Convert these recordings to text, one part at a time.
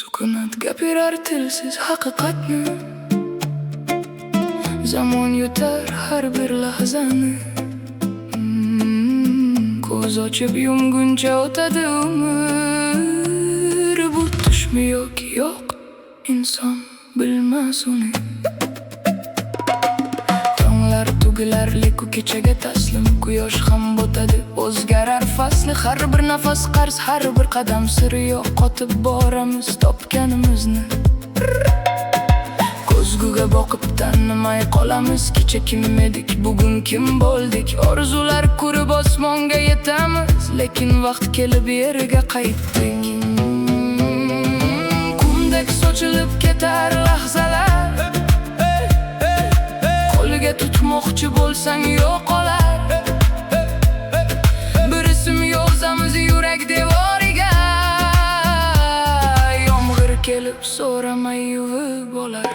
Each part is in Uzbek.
Sukunat gapirar tilsiz haqiqatni. Zamon yutar har bir lahzani. Ko'z ochib yumguncha o'tadi umr. Bu tushmi yoki yo'q, inson bilmas uni. Tonglar tugilar, leku kechaga taslim. Quyosh ham botadi, o'zgarar fasli. Har bir nafas qarz, har bir qadam siri yo'q. Qotib boramiz topganimizni. Ko'zguga boqib tanimay qolamiz. Kecha kim edik, bugun kim bo'ldik. Orzular qurib osmonga yetamiz, lekin vaqt kelib yerga qaytdik. Kumdek sochilib ketar lahzalar. Qo'liga tutmoqchi bo'lsang yo'qolar. Bir ism yozamiz yurak devoriga. Yomg'ir kelib so'ramay yuvib olar.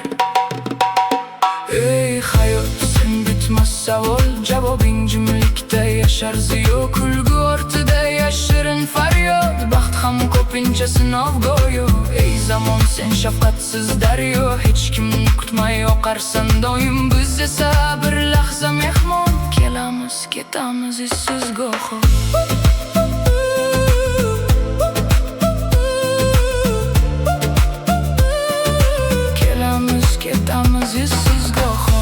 Ey hayot, sen bitmas savol, javobing jimlikda yashar. Ziyo kulgu ortida yashirin faryod, baxt ham ko'pincha sinov go'yo. Ey zamon, sen shafqatsiz daryo, hech kimni kutmay oqarsan doim. Biz esa bir lahza mehmon, kelamiz ketamiz izsiz goho. Kelamiz ketamiz izsiz goho.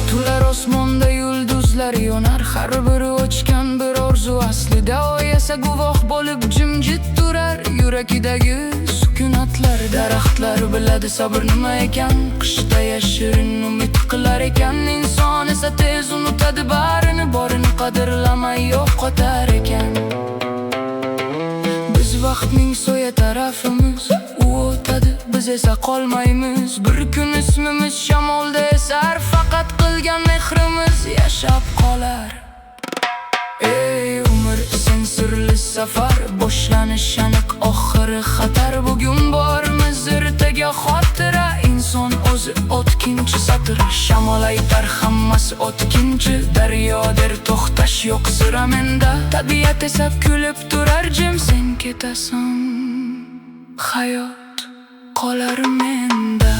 Tular osmonda yulduzlar yonar, har biri o'chgan bir orzu aslida. O esa guvoh bo'lib jimjit turar yurakidagi sukunatlar. Daraxtlar biladi sabr nima ekan, qishda yashirin umid qilar ekan. Inson esa tez unutadi barini, borini qadrlamay yo'qotar ekan. Biz vaqtning soya tarafimiz, u o'tadi, biz esa qolmaymiz. Bir kun ismimiz shamolda esar, faqat qilgan mehrimiz yashab qolar. Ey umr, sen sirli safar, boshlanish aniq, oxiri xatar. Bugun bormiz ertaga xotira, inson o'zi o'tkinchi satr. Shamol aytar hammasi o'tkinchi, daryo der to'xtash yo'q sira menda. Tabiat esa kulib turar jim, sen ketasan, hayot qolar menda.